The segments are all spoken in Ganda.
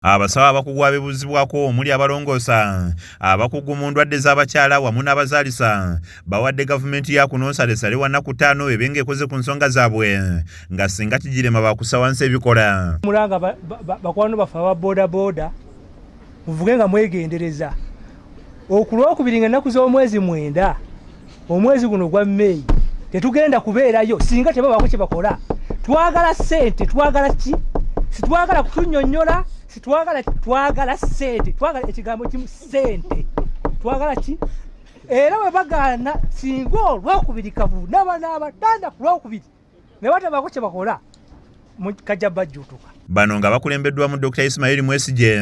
Abasawo abakugu abebuzibwako omuli abalongoosa abakugu mu ndwadde z'abakyala wamu n'abazaalisa bawadde gavumenti ya kuno nsalesale wa nnaku 5 ebenga ekoze ku nsonga zaabwe nga singa kigirema bakussa wansi ebikola. Mulanga bakwano bafe aba boda muvuge nga mwegendereza okulwokubiri nga nnaku z'omwezi 9 omwezi guno gwa May tetugenda kubeerayo singa tebabaako kye bakola. Twagala ssente, twagala ki? Situwagala kutunnyonnyola, twagala ssente, twagala ekigambo kimu ssente. Twagala ki? Era bwe bagaana singa olwokubiri kavu n'abatanda ku lwokubiri ne batabaako kye bakola kajja bajjuutuka. Bano nga bakulembeddwamu Dr. Ismail Mwesige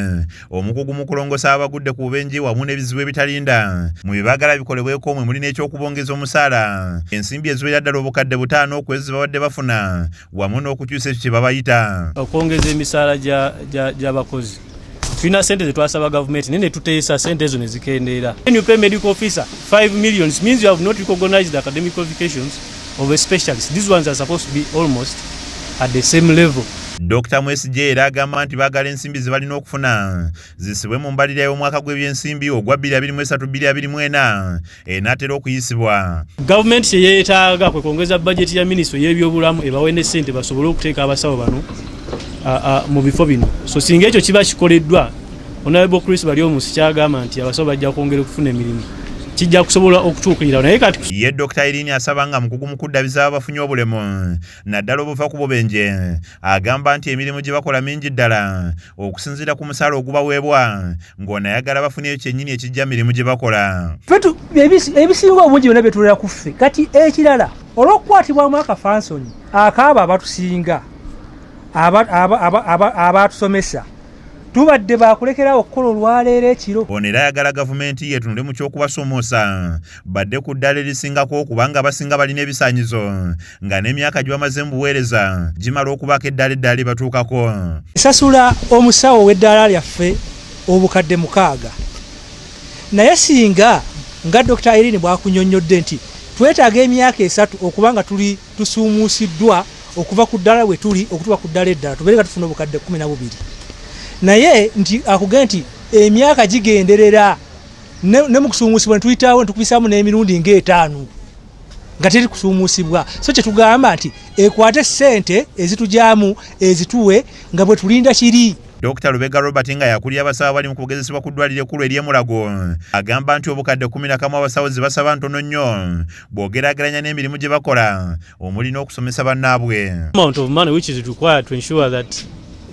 omukugu mu kulongosa abagudde ku bubenje wamu n'ebizibu ebitalinda mu bibagala bikolebweko omwe muli n'ekyokubongeza omusaala ensimbi eziwera ddala obukadde 5 kwezi babadde bafuna wamu n'okukyusa ekyo kye babayita okwongeza emisaala gy'abakozi. Tulina ssente ze twasaba gavumenti naye ne tuteesa ssente ezo ne zikendeera. When you pay medical officer 5 million means you have not recognized the academic qualifications of a specialist. These ones are supposed to be almost at the same level. Dr. Mwesige era agamba nti baagala ensimbi ze balina okufuna zisibwe mu mbalirira y'omwaka gw'ebyensimbi ogwa 2023-2024 enaatera okuyisibwa. Gavumenti kye yeetaaga kwe kwongeza bajeti ya minisitule y'ebyobulamu ebawe ne ssente basobole okuteeka abasawo bano mu bifo bino. So singa ekyo kiba kikoleddwa Honorable Chris Baliomusi kyagamba nti abasawo bajja kwongera okufuna emirimu kijja kusobola okutuukirira naye kati ye Dr. Irini asaba nga mukugu mu kuddabiza abafunye obulemu naddala obuva ku bubenje agamba nti emirimu gye bakola mingi ddala okusinziira ku musaala ogubaweebwa ng'onayagala bafuneyo kyennyini ekijja mirimu gye bakola. Ebisinga obungi byonna byetulera ku ffe kati ekirala olw'okukwatibwamu akafansoni akaaba abatusinga abatusomesa tubadde bakulekerawo okukola olwaleero ekiro. Ono era ayagala gavumenti yetunule mu ky'okubasomoosa badde ku ddala erisingako kubanga abasinga balina ebisaanyizo nga n'emyaka gye bamaze mu buweereza gimala okubaako eddaala batuukako. Esasula omusawo w'eddaala lyaffe obukadde 6 naye singa nga Dr. Irini bw'akunnyonnyodde nti twetaaga emyaka 3 okubanga tuli tusuumuusiddwa okuva ku ddala we tuli okutuuka ku ddala eddala tubeere nga tufuna obukadde 12. Naye nti akugenda nti emyaka gigenderera ne mu kusuumusibwa ne tuyitawo ne tukubisaamu n'emirundi nga5 nga teri kusuumusibwa. So kye tugamba nti ekwate ssente ezitujaamu ezituwe nga bwe tulinda kiri. Dr. Lubega Robert nga yakulira abasawo bali mu kugezesebwa ku ddwaliro ekkulu ery'Emulago agamba nti obukadde 11 abasawo ze basaba ntono nnyo bw'ogeraageranya n'emirimu gye bakola omuli n'okusomesa bannaabwe. Amount of money which is required to ensure that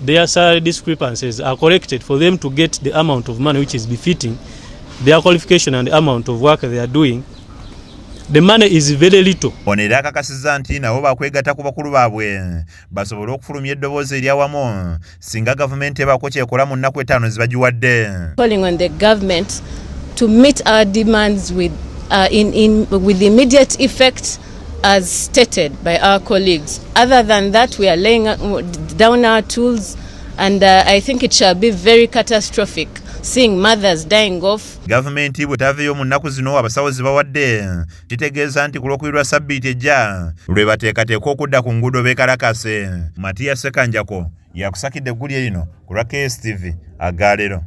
their salary discrepancies are corrected for them to get the amount of money which is befitting their qualification and the amount of work they are doing. The money is very little. Ono era akakasizza nti nabo bakwegatta ku bakulu baabwe basobole okufulumya eddoboozi eryawamu singa gavumenti ebaako kyekola mu nnaku 5 zibagiwadde. Calling on the government to meet our demands with immediate effect as stated by our colleagues. Other than that, we are laying down our tools and I think it shall be very catastrophic seeing mothers dying off. Gavumenti bwe taveeyo mu nnaku zino abasawo zibawadde kitegeeza nti ku lwokubiri lwa sabbiiti ejja lwe bateekateeka okudda ku nguudo beekalakase. Matiya Sekanjako yakusakidde eggulire lino ku lwa KSTV Agalero.